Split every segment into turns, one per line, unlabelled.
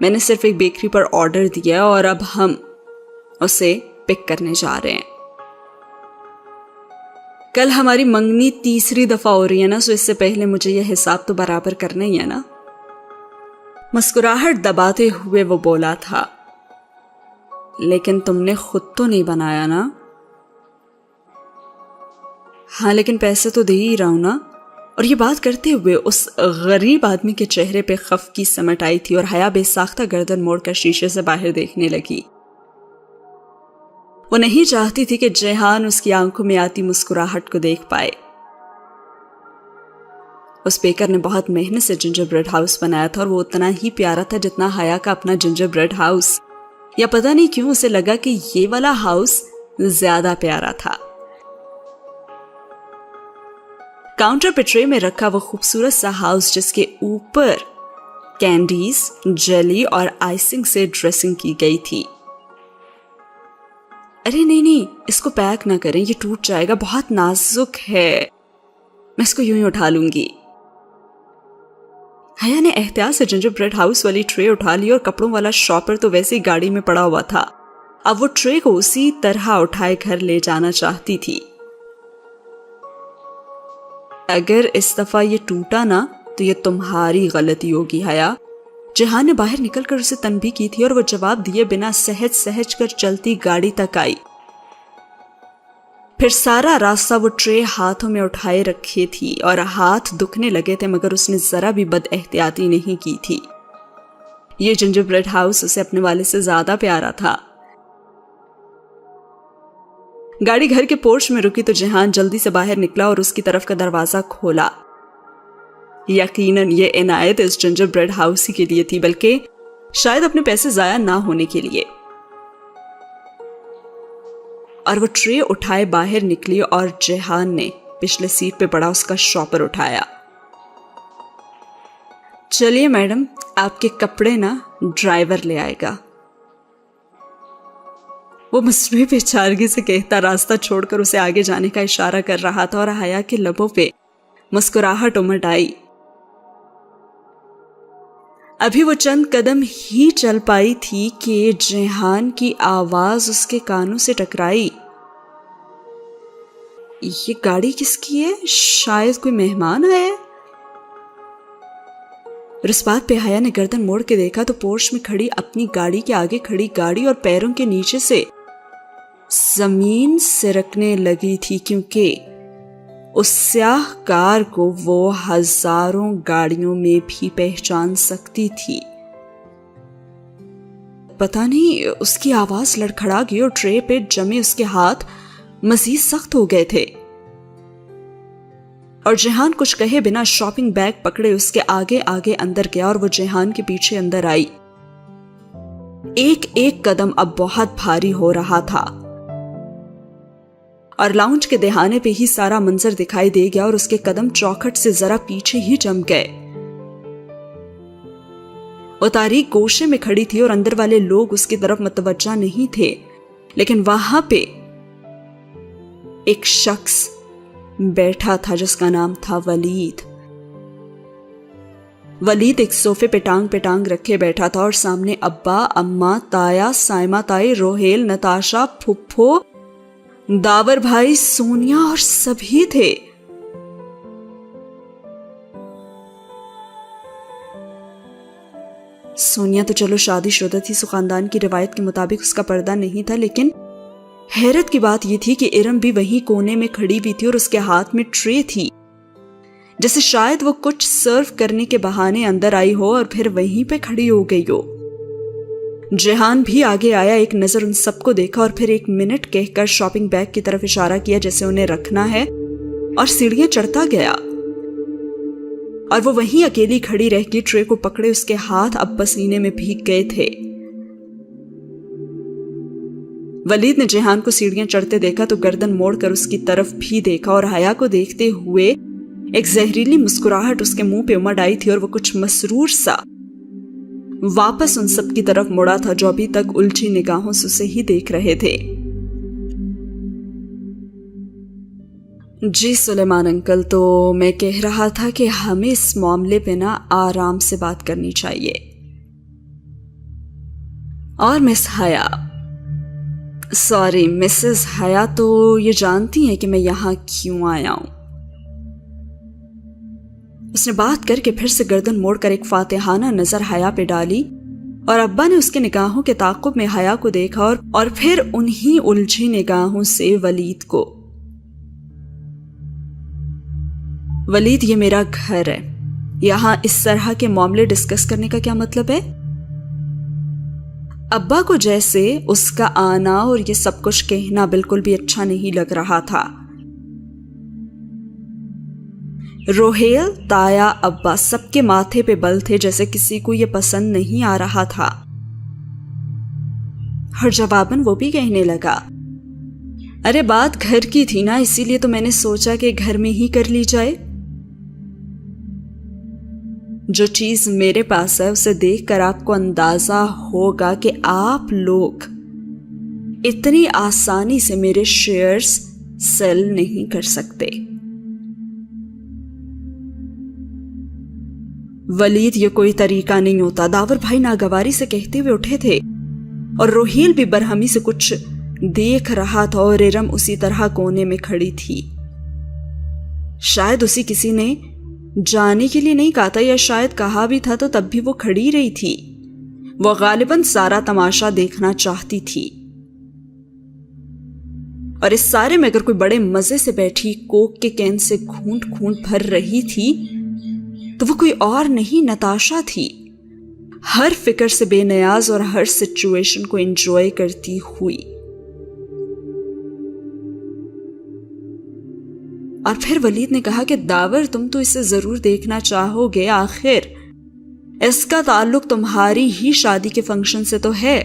میں نے صرف ایک بیکری پر آرڈر دیا اور اب ہم اسے پک کرنے جا رہے ہیں. کل ہماری منگنی تیسری دفعہ ہو رہی ہے نا, سو اس سے پہلے مجھے یہ حساب تو برابر کرنا ہی ہے نا. مسکراہٹ دباتے ہوئے وہ بولا تھا. لیکن تم نے خود تو نہیں بنایا نا. ہاں لیکن پیسے تو دے ہی رہا ہوں نا. اور یہ بات کرتے ہوئے اس غریب آدمی کے چہرے پہ خفگی سمٹ آئی تھی اور حیا بے ساختہ گردن موڑ کر شیشے سے باہر دیکھنے لگی. وہ نہیں چاہتی تھی کہ جیہان اس کی آنکھوں میں آتی مسکراہٹ کو دیکھ پائے. اس بیکر نے بہت محنت سے جنجر بریڈ ہاؤس بنایا تھا اور وہ اتنا ہی پیارا تھا جتنا حیا کا اپنا جنجر بریڈ ہاؤس. یا پتہ نہیں کیوں اسے لگا کہ یہ والا ہاؤس زیادہ پیارا تھا. کاؤنٹر پہ ٹرے میں رکھا وہ خوبصورت سا ہاؤس جس کے اوپر کینڈیز, جیلی اور آئسنگ سے ڈریسنگ کی گئی تھی. ارے نہیں, اس کو پیک نہ کریں, یہ ٹوٹ جائے گا, بہت نازک ہے, میں اس کو یوں ہی اٹھا لوں گی. حیا نے احتیاط سے جنجر بریڈ ہاؤس والی ٹرے اٹھا لی اور کپڑوں والا شاپر تو ویسے ہی گاڑی میں پڑا ہوا تھا. اب وہ ٹرے کو اسی طرح اٹھائے گھر لے جانا چاہتی تھی. اگر اس دفعہ یہ ٹوٹا نا تو یہ تمہاری غلطی ہوگی حیا. جیہان نے باہر نکل کر اسے تنبیہ کی تھی اور وہ جواب دیے بنا سہج کر چلتی گاڑی تک آئی. پھر سارا راستہ وہ ٹرے ہاتھوں میں اٹھائے رکھے تھی اور ہاتھ دکھنے لگے تھے مگر اس نے ذرا بھی بد احتیاطی نہیں کی تھی. یہ جنجر بریڈ ہاؤس اسے اپنے والد سے زیادہ پیارا تھا. گاڑی گھر کے پورچ میں رکی تو جیہان جلدی سے باہر نکلا اور اس کی طرف کا دروازہ کھولا. یقیناً یہ عنایت اس جنجر بریڈ ہاؤس ہی کے لیے تھی, بلکہ شاید اپنے پیسے ضائع نہ ہونے کے لیے. اور وہ ٹرے اٹھائے باہر نکلی اور جیہان نے پچھلے سیٹ پہ پڑا اس کا شاپر اٹھایا. چلیے میڈم, آپ کے کپڑے نا ڈرائیور لے آئے گا. وہ مصنوعی پیچارگی سے کہتا راستہ چھوڑ کر اسے آگے جانے کا اشارہ کر رہا تھا اور حیا کے لبوں پہ مسکراہٹ امٹ آئی. ابھی وہ چند قدم ہی چل پائی تھی کہ جیہان کی آواز اس کے کانوں سے ٹکرائی. یہ گاڑی کس کی ہے؟ شاید کوئی مہمان آیا ہے. اور اس بات پہ حیا نے گردن موڑ کے دیکھا تو پورش میں کھڑی اپنی گاڑی کے آگے کھڑی گاڑی اور پیروں کے نیچے سے زمین سرکنے لگی تھی, کیونکہ اس سیاہ کار کو وہ ہزاروں گاڑیوں میں بھی پہچان سکتی تھی. پتہ نہیں اس کی آواز لڑکھڑا گئی اور ٹرے پہ جمے اس کے ہاتھ مزید سخت ہو گئے تھے. اور جیہان کچھ کہے بنا شاپنگ بیگ پکڑے اس کے آگے آگے اندر گیا اور وہ جیہان کے پیچھے اندر آئی. ایک ایک قدم اب بہت بھاری ہو رہا تھا اور لاؤنج کے دہانے پہ ہی سارا منظر دکھائی دے گیا اور اس کے قدم چوکھٹ سے ذرا پیچھے ہی جم گئے. وہ تاریک گوشے میں کھڑی تھی اور اندر والے لوگ اس کی طرف متوجہ نہیں تھے, لیکن وہاں پہ ایک شخص بیٹھا تھا جس کا نام تھا ولید. ولید ایک صوفے پہ ٹانگ رکھے بیٹھا تھا اور سامنے ابا, اماں, تایا, سائمہ تائی, روہیل, نتاشا, پھپھو, داور بھائی, سونیا اور سبھی تھے. سونیا تو چلو شادی شدہ تھی, سو خاندان کی روایت کے مطابق اس کا پردہ نہیں تھا, لیکن حیرت کی بات یہ تھی کہ ارم بھی وہیں کونے میں کھڑی بھی تھی اور اس کے ہاتھ میں ٹرے تھی, جیسے شاید وہ کچھ سرو کرنے کے بہانے اندر آئی ہو اور پھر وہیں پہ کھڑی ہو گئی ہو. جیہان بھی آگے آیا, ایک نظر ان سب کو دیکھا اور پھر 1 منٹ کہہ کر شاپنگ بیگ کی طرف اشارہ کیا جیسے انہیں رکھنا ہے, اور سیڑھیاں چڑھتا گیا. اور وہ وہیں اکیلی کھڑی رہ گئی, ٹرے کو پکڑے اس کے ہاتھ اب پسینے میں بھیگ گئے تھے. ولید نے جیہان کو سیڑھیاں چڑھتے دیکھا تو گردن موڑ کر اس کی طرف بھی دیکھا اور حیا کو دیکھتے ہوئے ایک زہریلی مسکراہٹ اس کے منہ پہ امڑ آئی تھی اور وہ کچھ مسرور سا واپس ان سب کی طرف مڑا تھا جو ابھی تک الجھی نگاہوں سے اسے ہی دیکھ رہے تھے. جی سلیمان انکل, تو میں کہہ رہا تھا کہ ہمیں اس معاملے پہ نا آرام سے بات کرنی چاہیے. اور مس حیا، سوری مسز حیا تو یہ جانتی ہیں کہ میں یہاں کیوں آیا ہوں۔ اس نے بات کر کے پھر سے گردن موڑ کر ایک فاتحانہ نظر حیا پہ ڈالی اور ابا نے اس کے نگاہوں کے تعاقب میں حیا کو دیکھا اور پھر انہی الجھی نگاہوں سے ولید کو۔ ولید، یہ میرا گھر ہے، یہاں اس طرح کے معاملے ڈسکس کرنے کا کیا مطلب ہے؟ ابا کو جیسے اس کا آنا اور یہ سب کچھ کہنا بالکل بھی اچھا نہیں لگ رہا تھا۔ روہیل، تایا، ابا سب کے ماتھے پہ بل تھے جیسے کسی کو یہ پسند نہیں آ رہا تھا۔ اور جواباً وہ بھی کہنے لگا، ارے بات گھر کی تھی نا، اسی لیے تو میں نے سوچا کہ گھر میں ہی کر لی جائے۔ جو چیز میرے پاس ہے اسے دیکھ کر آپ کو اندازہ ہوگا کہ آپ لوگ اتنی آسانی سے میرے شیئرز سیل نہیں کر سکتے۔ ولید، یہ کوئی طریقہ نہیں ہوتا، داور بھائی ناگواری سے کہتے ہوئے اٹھے تھے اور روہیل بھی برہمی سے کچھ دیکھ رہا تھا اور ارم اسی طرح کونے میں کھڑی تھی۔ شاید اسی کسی نے جانے کے لیے نہیں کہا تھا، یا شاید کہا بھی تھا تو تب بھی وہ کھڑی رہی تھی۔ وہ غالباً سارا تماشا دیکھنا چاہتی تھی، اور اس سارے میں اگر کوئی بڑے مزے سے بیٹھی کوک کے کین سے گھونٹ گھونٹ بھر رہی تھی تو وہ کوئی اور نہیں نتاشا تھی، ہر فکر سے بے نیاز اور ہر سچویشن کو انجوائے کرتی ہوئی۔ اور پھر ولید نے کہا کہ داور، تم تو اسے ضرور دیکھنا چاہو گے، آخر اس کا تعلق تمہاری ہی شادی کے فنکشن سے تو ہے۔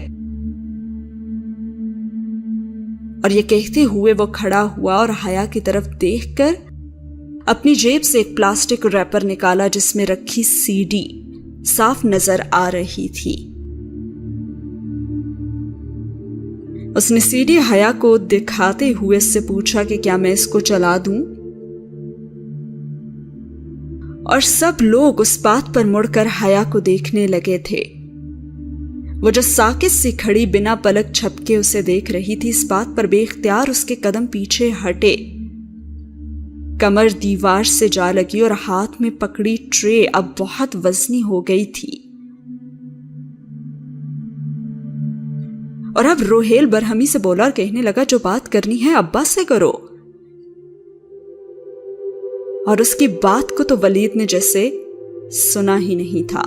اور یہ کہتے ہوئے وہ کھڑا ہوا اور حیا کی طرف دیکھ کر اپنی جیب سے ایک پلاسٹک ریپر نکالا جس میں رکھی سی ڈی صاف نظر آ رہی تھی۔ اس نے سی ڈی حیا کو دکھاتے ہوئے اس سے پوچھا کہ کیا میں اس کو چلا دوں؟ اور سب لوگ اس بات پر مڑ کر حیا کو دیکھنے لگے تھے۔ وہ جو ساکت سی کھڑی بنا پلک جھپکے اسے دیکھ رہی تھی، اس بات پر بے اختیار اس کے قدم پیچھے ہٹے، کمر دیوار سے جا لگی اور ہاتھ میں پکڑی ٹرے اب بہت وزنی ہو گئی تھی۔ اور اب روہیل برہمی سے بولا اور کہنے لگا، جو بات کرنی ہے ابا سے کرو۔ اور اس کی بات کو تو ولید نے جیسے سنا ہی نہیں تھا،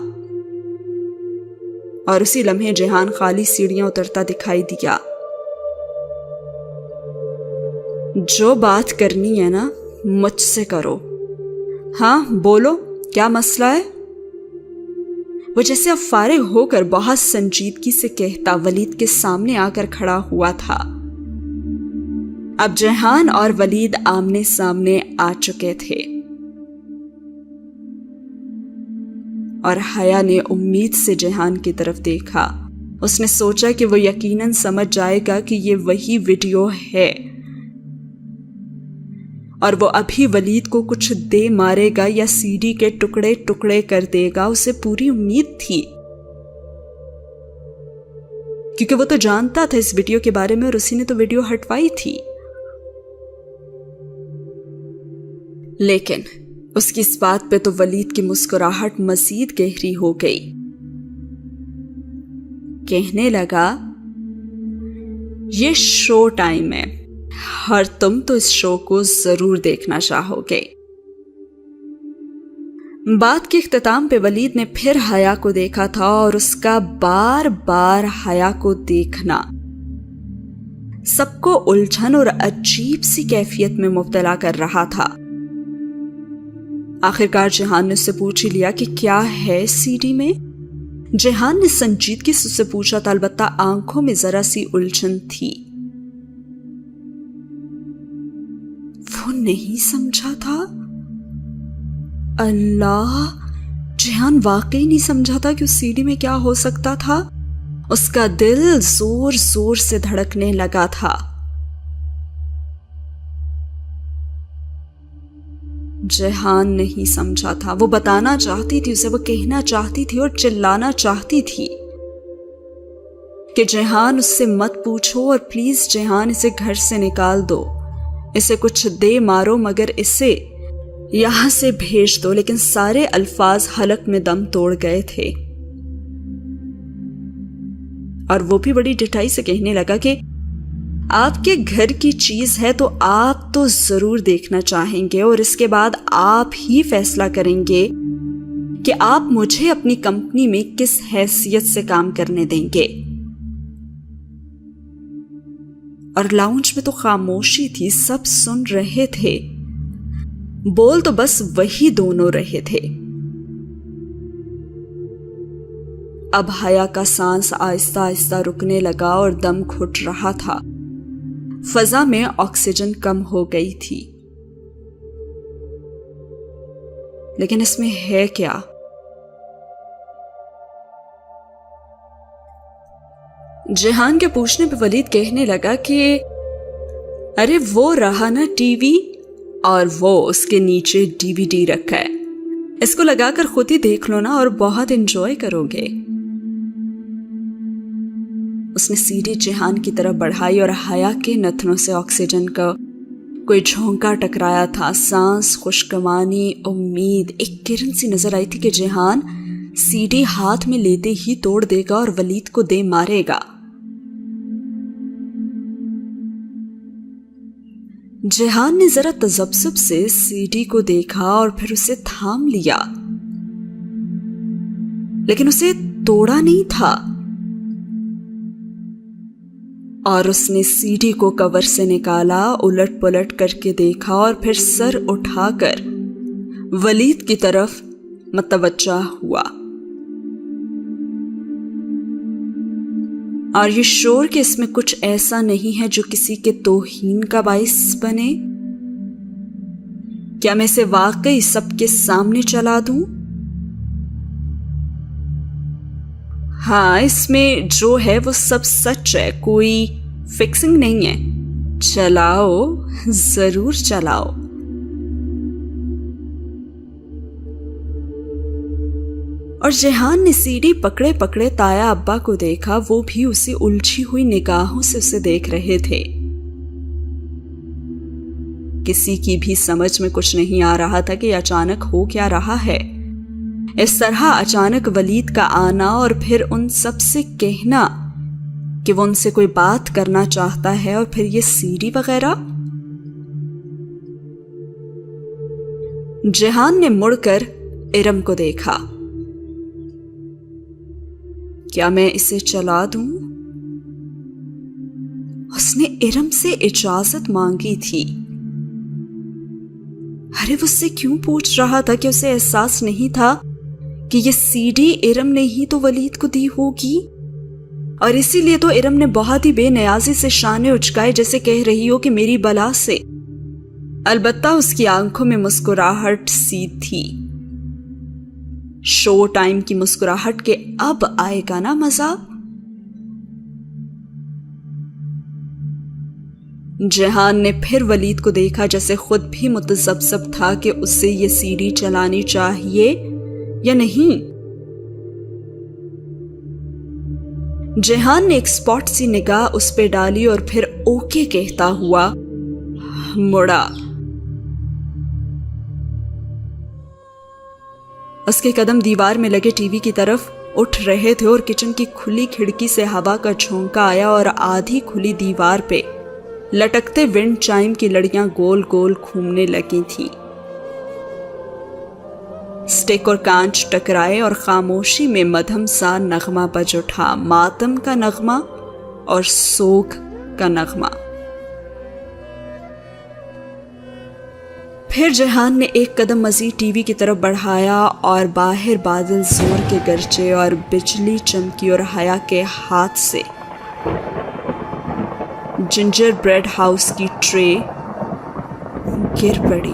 اور اسی لمحے جہان خالی سیڑھیاں اترتا دکھائی دیا۔ جو بات کرنی ہے نا مجھ سے کرو، ہاں بولو، کیا مسئلہ ہے؟ وہ جیسے اب فارغ ہو کر بہت سنجیدگی سے کہتا ولید کے سامنے آ کر کھڑا ہوا تھا۔ اب جہان اور ولید آمنے سامنے آ چکے تھے، اور حیا نے امید سے جہان کی طرف دیکھا۔ اس نے سوچا کہ وہ یقیناً سمجھ جائے گا کہ یہ وہی ویڈیو ہے، اور وہ ابھی ولید کو کچھ دے مارے گا یا سی ڈی کے ٹکڑے ٹکڑے کر دے گا۔ اسے پوری امید تھی، کیونکہ وہ تو جانتا تھا اس ویڈیو کے بارے میں، اور اسی نے تو ویڈیو ہٹوائی تھی۔ لیکن اس کی اس بات پہ تو ولید کی مسکراہٹ مزید گہری ہو گئی۔ کہنے لگا، یہ شو ٹائم ہے اور تم تو اس شو کو ضرور دیکھنا چاہو گے۔ بات کے اختتام پہ ولید نے پھر حیا کو دیکھا تھا، اور اس کا بار بار حیا کو دیکھنا سب کو الجھن اور عجیب سی کیفیت میں مبتلا کر رہا تھا۔ آخرکار جہان نے اس سے پوچھ ہی لیا کہ کیا ہے سی ڈی میں؟ جہان نے سنجیدگی سے اس سے پوچھا تھا، البتہ آنکھوں میں ذرا سی الجھن تھی۔ وہ نہیں سمجھا تھا۔ اللہ، جہان واقعی نہیں سمجھا تھا کہ اس سی ڈی میں کیا ہو سکتا تھا۔ اس کا دل زور زور سے دھڑکنے لگا تھا۔ جہان نہیں سمجھا تھا۔ وہ بتانا چاہتی تھی اسے، وہ کہنا چاہتی تھی اور چلانا چاہتی تھی کہ جہان اس سے مت پوچھو اور پلیز جہان اسے گھر سے نکال دو، اسے کچھ دے مارو مگر اسے یہاں سے بھیج دو، لیکن سارے الفاظ حلق میں دم توڑ گئے تھے۔ اور وہ بھی بڑی ڈٹائی سے کہنے لگا کہ آپ کے گھر کی چیز ہے تو آپ تو ضرور دیکھنا چاہیں گے اور اس کے بعد آپ ہی فیصلہ کریں گے کہ آپ مجھے اپنی کمپنی میں کس حیثیت سے کام کرنے دیں گے۔ اور لاؤنج میں تو خاموشی تھی، سب سن رہے تھے، بول تو بس وہی دونوں رہے تھے۔ اب حیا کا سانس آہستہ آہستہ رکنے لگا اور دم گھٹ رہا تھا، فضا میں آکسیجن کم ہو گئی تھی۔ لیکن اس میں ہے کیا؟ جہان کے پوچھنے پہ ولید کہنے لگا کہ ارے وہ رہا نا ٹی وی، اور وہ اس کے نیچے DVD رکھا ہے، اس کو لگا کر خود ہی دیکھ لو نا اور بہت انجوائے کرو گے۔ اس نے CD جہان کی طرف بڑھائی اور حیا کے نتنوں سے آکسیجن کا کوئی جھونکا ٹکرایا تھا، سانس، خوشگوانی، امید، ایک کرن سی نظر آئی تھی کہ جہان CD ہاتھ میں لیتے ہی توڑ دے گا اور ولید کو دے مارے گا۔ جہان نے ذرا تذبذب سے CD کو دیکھا اور پھر اسے تھام لیا، لیکن اسے توڑا نہیں تھا، اور اس نے CD کو کور سے نکالا، الٹ پلٹ کر کے دیکھا اور پھر سر اٹھا کر ولید کی طرف متوجہ ہوا۔ اور یہ شور کہ اس میں کچھ ایسا نہیں ہے جو کسی کے توہین کا باعث بنے؟ کیا میں اسے واقعی سب کے سامنے چلا دوں؟ ہاں، اس میں جو ہے وہ سب سچ ہے، کوئی فکسنگ نہیں ہے، چلاؤ، ضرور چلاؤ۔ اور جہان نے CD پکڑے پکڑے تایا ابا کو دیکھا، وہ بھی اسے الجھی ہوئی نگاہوں سے اسے دیکھ رہے تھے۔ کسی کی بھی سمجھ میں کچھ نہیں آ رہا تھا کہ اچانک ہو کیا رہا ہے۔ اس طرح اچانک ولید کا آنا اور پھر ان سب سے کہنا کہ وہ ان سے کوئی بات کرنا چاہتا ہے، اور پھر یہ CD وغیرہ۔ جہان نے مڑ کر ارم کو دیکھا۔ کیا میں اسے چلا دوں؟ اس نے ارم سے اجازت مانگی تھی۔ ارے وہ اس سے کیوں پوچھ رہا تھا؟ کہ اسے احساس نہیں تھا کہ یہ CD ارم نے ہی تو ولید کو دی ہوگی؟ اور اسی لیے تو ارم نے بہت ہی بے نیازی سے شانے اچکائے، جیسے کہہ رہی ہو کہ میری بلا سے۔ البتہ اس کی آنکھوں میں مسکراہٹ سی تھی، شو ٹائم کی مسکراہٹ کے اب آئے گا نا مزہ۔ جہان نے پھر ولید کو دیکھا، جیسے خود بھی متذبذب تھا کہ اسے یہ CD چلانی چاہیے یا نہیں۔ جہان نے ایک سپاٹ سی نگاہ اس پہ ڈالی اور پھر اوکے کہتا ہوا مڑا۔ اس کے قدم دیوار میں لگے TV کی طرف اٹھ رہے تھے اور کچن کی کھلی کھڑکی سے ہوا کا جھونکا آیا اور آدھی کھلی دیوار پہ لٹکتے ونڈ چائم کی لڑیاں گول گول گھومنے لگی تھیں۔ سٹیک اور کانچ ٹکرائے اور خاموشی میں مدھم سا نغمہ بج اٹھا، ماتم کا نغمہ اور سوگ کا نغمہ۔ پھر جہان نے ایک قدم مزید TV کی طرف بڑھایا اور باہر بادل زور کے گرجے اور بجلی چمکی اور حیا کے ہاتھ سے جنجر بریڈ ہاؤس کی ٹرے گر پڑی۔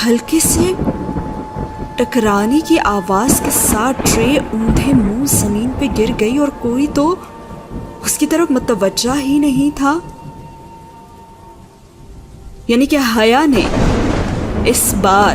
ہلکے سے ٹکرانے کی آواز کے ساتھ ٹرے اوندھے منہ زمین پہ گر گئی اور کوئی تو اس کی طرف متوجہ ہی نہیں تھا۔ یعنی کہ حیا نے اس بار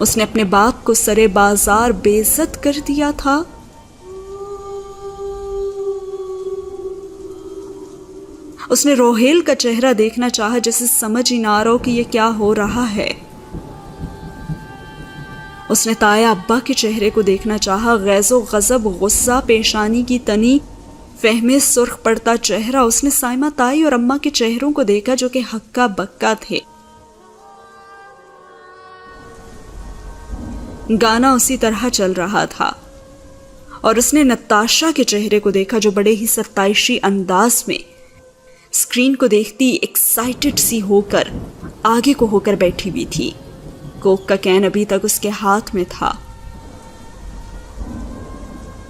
اس نے اپنے باپ کو سرے بازار بے عزت کر دیا تھا. اس نے روہیل کا چہرہ دیکھنا چاہا جسے سمجھ ہی نہ آ رہا ہو کہ یہ کیا ہو رہا ہے. اس نے تایا ابا کے چہرے کو دیکھنا چاہا، غیظ و غضب، غصہ، پیشانی کی تنی، فہمے سرخ پڑتا چہرہ. اس نے سائمہ تائی اور اماں کے چہروں کو دیکھا جو کہ ہکا بکا تھے. گانا اسی طرح چل رہا تھا اور اس نے نتاشا کے چہرے کو دیکھا جو بڑے ہی ستائشی انداز میں اسکرین کو دیکھتی ایکسائٹڈ سی ہو کر آگے کو ہو کر بیٹھی ہوئی تھی. کوک کا کین ابھی تک اس کے ہاتھ میں تھا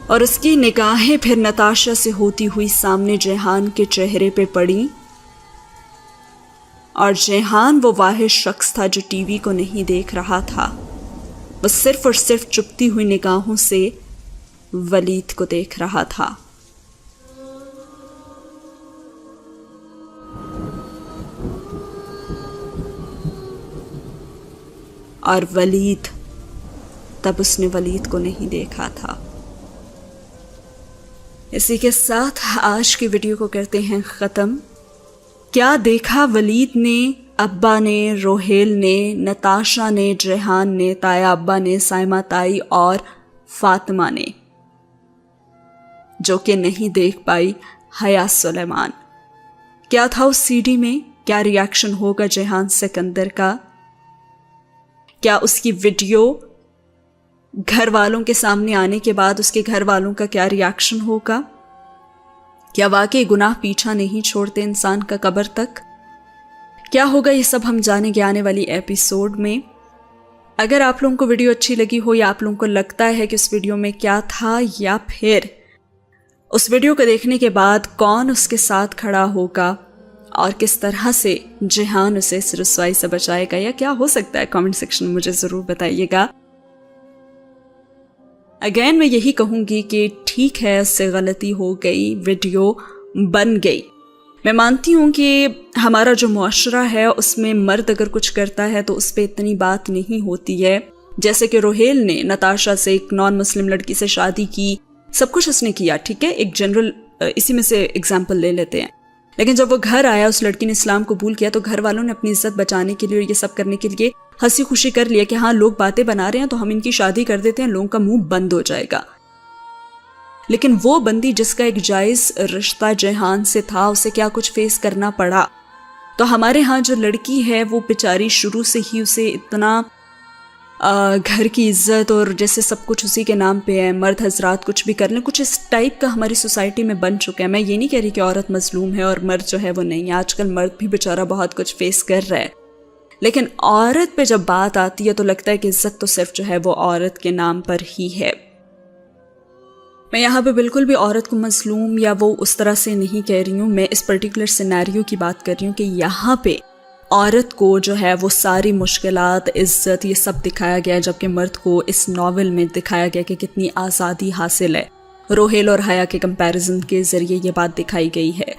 اور اس کی نگاہیں پھر نتاشا سے ہوتی ہوئی سامنے جیہان کے چہرے پہ پڑی. اور جیہان وہ واحد شخص تھا جو ٹی وی کو نہیں دیکھ رہا تھا. وہ صرف اور صرف چپتی ہوئی نگاہوں سے ولید کو دیکھ رہا تھا. اور ولید، تب اس نے ولید کو نہیں دیکھا تھا. اسی کے ساتھ آج کی ویڈیو کو کرتے ہیں ختم. کیا دیکھا ولید نے، ابا نے، روہیل نے، نتاشا نے، جیہان نے، تایا ابا نے، سائمہ تائی اور فاطمہ نے، جو کہ نہیں دیکھ پائی حیا سلیمان؟ کیا تھا اس سی ڈی میں؟ کیا ری ایکشن ہوگا جیہان سکندر کا؟ کیا اس کی ویڈیو گھر والوں کے سامنے آنے کے بعد اس کے گھر والوں کا کیا ری ایکشن ہوگا؟ کیا واقعی گناہ پیچھا نہیں چھوڑتے انسان کا قبر تک؟ کیا ہوگا یہ سب ہم جانیں گے آنے والی ایپیسوڈ میں. اگر آپ لوگوں کو ویڈیو اچھی لگی ہو یا آپ لوگوں کو لگتا ہے کہ اس ویڈیو میں کیا تھا، یا پھر اس ویڈیو کو دیکھنے کے بعد کون اس کے ساتھ کھڑا ہوگا اور کس طرح سے جیہان اسے اس رسوائی سے بچائے گا، یا کیا ہو سکتا ہے، کامنٹ سیکشن میں مجھے ضرور بتائیے گا. اگین میں یہی کہوں گی کہ ٹھیک ہے، اس سے غلطی ہو گئی، ویڈیو بن گئی. میں مانتی ہوں کہ ہمارا جو معاشرہ ہے اس میں مرد اگر کچھ کرتا ہے تو اس پہ اتنی بات نہیں ہوتی ہے. جیسے کہ روہیل نے نتاشا سے، ایک نان مسلم لڑکی سے شادی کی، سب کچھ اس نے کیا، ٹھیک ہے، ایک جنرل اسی میں سے اگزامپل لے لیتے ہیں. لیکن جب وہ گھر آیا، اس لڑکی نے اسلام قبول کیا تو گھر والوں نے اپنی عزت بچانے کے لیے اور یہ سب کرنے کے لیے ہنسی خوشی کر لیا کہ ہاں لوگ باتیں بنا رہے ہیں تو ہم ان کی شادی کر دیتے ہیں، لوگوں کا منہ بند ہو جائے گا. لیکن وہ بندی جس کا ایک جائز رشتہ جیہان سے تھا، اسے کیا کچھ فیس کرنا پڑا. تو ہمارے ہاں جو لڑکی ہے وہ بیچاری شروع سے ہی اسے اتنا گھر کی عزت اور جیسے سب کچھ اسی کے نام پہ ہے، مرد حضرات کچھ بھی کر لیں، کچھ اس ٹائپ کا ہماری سوسائٹی میں بن چکا ہے. میں یہ نہیں کہہ رہی کہ عورت مظلوم ہے اور مرد جو ہے وہ نہیں ہے، آج کل مرد بھی بیچارہ بہت کچھ فیس کر رہا ہے. لیکن عورت پہ جب بات آتی ہے تو لگتا ہے کہ عزت تو صرف جو ہے وہ عورت کے نام پر ہی ہے. میں یہاں پہ بالکل بھی عورت کو مظلوم یا وہ اس طرح سے نہیں کہہ رہی ہوں. میں اس پرٹیکولر سینیریو کی بات کر رہی ہوں کہ یہاں پہ عورت کو جو ہے وہ ساری مشکلات، عزت، یہ سب دکھایا گیا، جبکہ مرد کو اس ناول میں دکھایا گیا کہ کتنی آزادی حاصل ہے. روہیل اور حیا کے کمپیریزن کے ذریعے یہ بات دکھائی گئی ہے.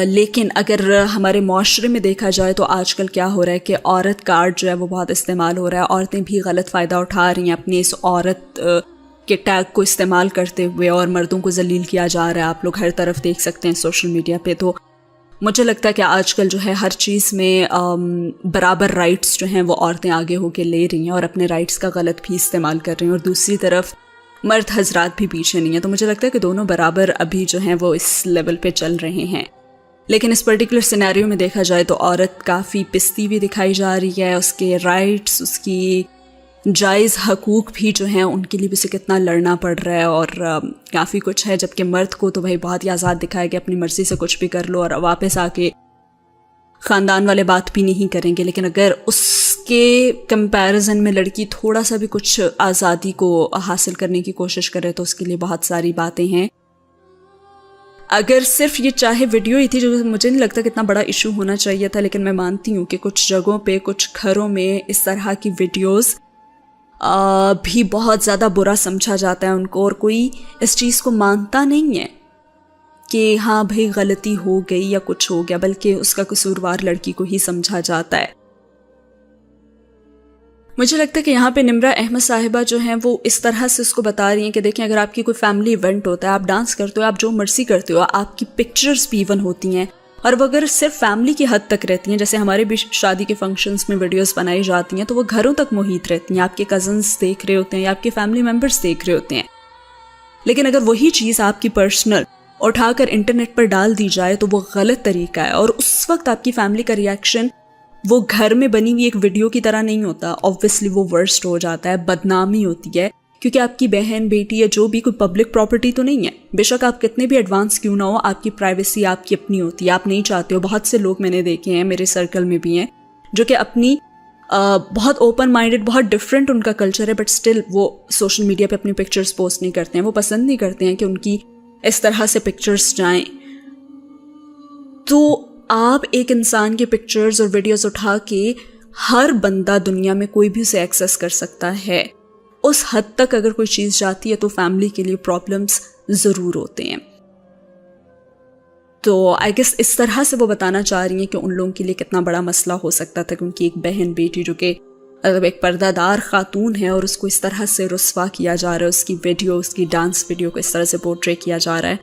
لیکن اگر ہمارے معاشرے میں دیکھا جائے تو آج کل کیا ہو رہا ہے کہ عورت کارڈ جو ہے وہ بہت استعمال ہو رہا ہے. عورتیں بھی غلط فائدہ اٹھا رہی ہیں اپنی اس عورت کے ٹیگ کو استعمال کرتے ہوئے، اور مردوں کو ذلیل کیا جا رہا ہے. آپ لوگ ہر طرف دیکھ سکتے ہیں سوشل میڈیا پہ. تو مجھے لگتا ہے کہ آج کل جو ہے ہر چیز میں برابر رائٹس جو ہیں وہ عورتیں آگے ہو کے لے رہی ہیں اور اپنے رائٹس کا غلط بھی استعمال کر رہی ہیں، اور دوسری طرف مرد حضرات بھی پیچھے نہیں ہیں. تو مجھے لگتا ہے کہ دونوں برابر ابھی جو ہیں وہ اس لیول پہ چل رہے ہیں. لیکن اس پرٹیکولر سینیریو میں دیکھا جائے تو عورت کافی پستی بھی دکھائی جا رہی ہے. اس کے رائٹس، اس کی جائز حقوق بھی جو ہیں ان کے لیے بھی اسے کتنا لڑنا پڑ رہا ہے اور کافی کچھ ہے. جبکہ مرد کو تو بھائی بہت ہی آزاد دکھایا کہ اپنی مرضی سے کچھ بھی کر لو اور واپس آ کے خاندان والے بات بھی نہیں کریں گے. لیکن اگر اس کے کمپیریزن میں لڑکی تھوڑا سا بھی کچھ آزادی کو حاصل کرنے کی کوشش کرے تو اس کے لیے بہت ساری باتیں ہیں. اگر صرف یہ چاہے ویڈیو ہی تھی، جو مجھے نہیں لگتا کہ اتنا بڑا ایشو ہونا چاہیے تھا، لیکن میں مانتی ہوں کہ کچھ جگہوں پہ، کچھ گھروں میں اس طرح کی ویڈیوز بھی بہت زیادہ برا سمجھا جاتا ہے ان کو، اور کوئی اس چیز کو مانتا نہیں ہے کہ ہاں بھائی غلطی ہو گئی یا کچھ ہو گیا، بلکہ اس کا قصوروار لڑکی کو ہی سمجھا جاتا ہے. مجھے لگتا ہے کہ یہاں پہ نمرہ احمد صاحبہ جو ہیں وہ اس طرح سے اس کو بتا رہی ہیں کہ دیکھیں اگر آپ کی کوئی فیملی ایونٹ ہوتا ہے، آپ ڈانس کرتے ہو، آپ جو مرضی کرتے ہو، آپ کی پکچرز بھی ایون ہوتی ہیں، اور وہ اگر صرف فیملی کی حد تک رہتی ہیں، جیسے ہمارے بھی شادی کے فنکشنز میں ویڈیوز بنائی جاتی ہیں تو وہ گھروں تک محیط رہتی ہیں، آپ کے کزنز دیکھ رہے ہوتے ہیں یا آپ کے فیملی ممبرز دیکھ رہے ہوتے ہیں. لیکن اگر وہی چیز آپ کی پرسنل اٹھا کر انٹرنیٹ پر ڈال دی جائے تو وہ غلط طریقہ ہے، اور اس وقت آپ کی فیملی کا ریاکشن وہ گھر میں بنی ہوئی ایک ویڈیو کی طرح نہیں ہوتا. آبویسلی وہ ورسٹ ہو جاتا ہے، بدنامی ہوتی ہے، کیونکہ آپ کی بہن بیٹی یا جو بھی کوئی پبلک پراپرٹی تو نہیں ہے. بے شک آپ کتنے بھی ایڈوانس کیوں نہ ہو، آپ کی پرائیویسی آپ کی اپنی ہوتی ہے، آپ نہیں چاہتے ہو. بہت سے لوگ میں نے دیکھے ہیں، میرے سرکل میں بھی ہیں، جو کہ اپنی بہت اوپن مائنڈیڈ، بہت ڈفرینٹ ان کا کلچر ہے، بٹ اسٹل وہ سوشل میڈیا پہ اپنی پکچرز پوسٹ نہیں کرتے ہیں. وہ پسند نہیں کرتے ہیں کہ ان کی اس طرح سے پکچرز جائیں. تو آپ ایک انسان کے پکچرز اور ویڈیوز اٹھا کے ہر بندہ دنیا میں کوئی بھی اسے ایکسیس کر سکتا ہے. اس حد تک اگر کوئی چیز جاتی ہے تو فیملی کے لیے پرابلمس ضرور ہوتے ہیں. تو آئی گیس اس طرح سے وہ بتانا چاہ رہی ہیں کہ ان لوگوں کے لیے کتنا بڑا مسئلہ ہو سکتا تھا کہ ان کی ایک بہن بیٹی جو کہ ایک پردہ دار خاتون ہے اور اس کو اس طرح سے رسوا کیا جا رہا ہے، اس کی ویڈیو، اس کی ڈانس ویڈیو کو اس طرح سے پورٹرے کیا جا رہا ہے.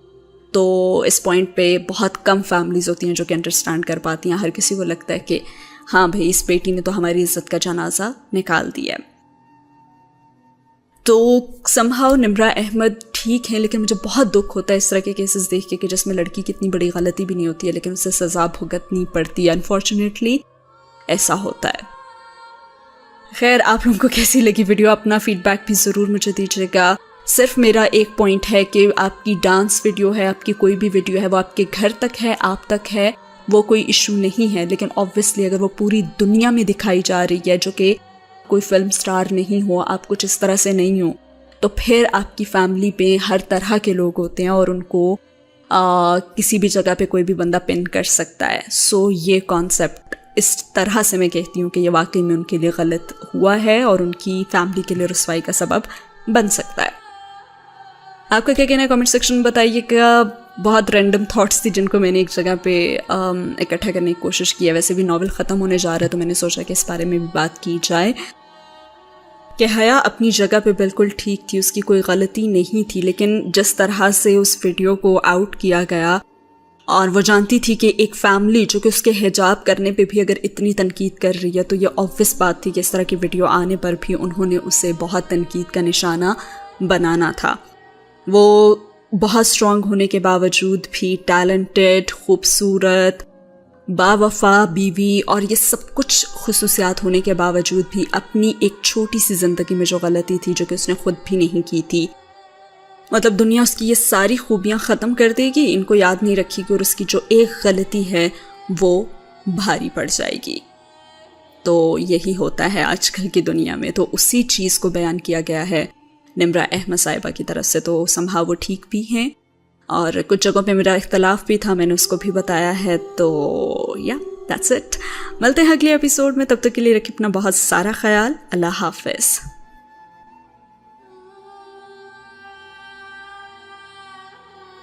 تو اس پوائنٹ پہ بہت کم فیملیز ہوتی ہیں جو کہ انڈرسٹینڈ کر پاتی ہیں. ہر کسی کو لگتا ہے کہ ہاں بھائی اس بیٹی نے تو ہماری عزت کا جنازہ نکال دیا ہے. تو سمہاؤ نمرہ احمد ٹھیک ہیں، لیکن مجھے بہت دکھ ہوتا ہے اس طرح کے کیسز دیکھ کے کہ جس میں لڑکی کی اتنی بڑی غلطی بھی نہیں ہوتی ہے لیکن اسے سزا بھگتنی پڑتی ہے. انفارچونیٹلی ایسا ہوتا ہے. خیر، آپ لوگوں کو کیسی لگی ویڈیو؟ اپنا فیڈ بیک بھی ضرور مجھے دیجیے گا. صرف میرا ایک پوائنٹ ہے کہ آپ کی ڈانس ویڈیو ہے، آپ کی کوئی بھی ویڈیو ہے، وہ آپ کے گھر تک ہے، آپ تک ہے، وہ کوئی ایشو نہیں ہے. لیکن آبویسلی اگر وہ پوری دنیا میں دکھائی جا رہی ہے، جو کہ کوئی فلم سٹار نہیں ہو، آپ کچھ اس طرح سے نہیں ہو، تو پھر آپ کی فیملی پہ ہر طرح کے لوگ ہوتے ہیں اور ان کو کسی بھی جگہ پہ کوئی بھی بندہ پن کر سکتا ہے. سو یہ کانسیپٹ اس طرح سے میں کہتی ہوں کہ یہ واقعی میں ان کے لیے غلط ہوا ہے اور ان کی فیملی کے لیے رسوائی کا سبب بن سکتا ہے. آپ کا کیا کہنا ہے کامنٹ سیکشن میں بتائیے گا. بہت رینڈم تھاٹس تھی جن کو میں نے ایک جگہ پہ اکٹھا کرنے کی کوشش کی ہے. ویسے بھی ناول ختم ہونے جا رہا ہے تو میں نے سوچا کہ اس بارے میں بھی بات کی جائے کہ حیا اپنی جگہ پہ بالکل ٹھیک تھی، اس کی کوئی غلطی نہیں تھی، لیکن جس طرح سے اس ویڈیو کو آؤٹ کیا گیا اور وہ جانتی تھی کہ ایک فیملی جو کہ اس کے حجاب کرنے پہ بھی اگر اتنی تنقید کر رہی ہے تو یہ آبویس بات تھی کہ اس طرح کی ویڈیو آنے پر بھی انہوں نے اسے بہت تنقید کا نشانہ بنانا تھا. وہ بہت اسٹرانگ ہونے کے باوجود بھی ٹیلنٹڈ، خوبصورت، باوفا بیوی اور یہ سب کچھ خصوصیات ہونے کے باوجود بھی اپنی ایک چھوٹی سی زندگی میں جو غلطی تھی جو کہ اس نے خود بھی نہیں کی تھی، مطلب دنیا اس کی یہ ساری خوبیاں ختم کر دے گی، ان کو یاد نہیں رکھی گی اور اس کی جو ایک غلطی ہے وہ بھاری پڑ جائے گی. تو یہی ہوتا ہے آج کل کی دنیا میں. تو اسی چیز کو بیان کیا گیا ہے نمرہ احمد صاحبہ کی طرف سے. تو سمہا وہ ٹھیک بھی ہیں اور کچھ جگہوں پہ میرا اختلاف بھی تھا، میں نے اس کو بھی بتایا ہے. تو یا دیٹس اٹ. ملتے ہیں اگلے ایپیسوڈ میں، تب تک کے لیے رکھیں اپنا بہت سارا خیال. اللہ حافظ.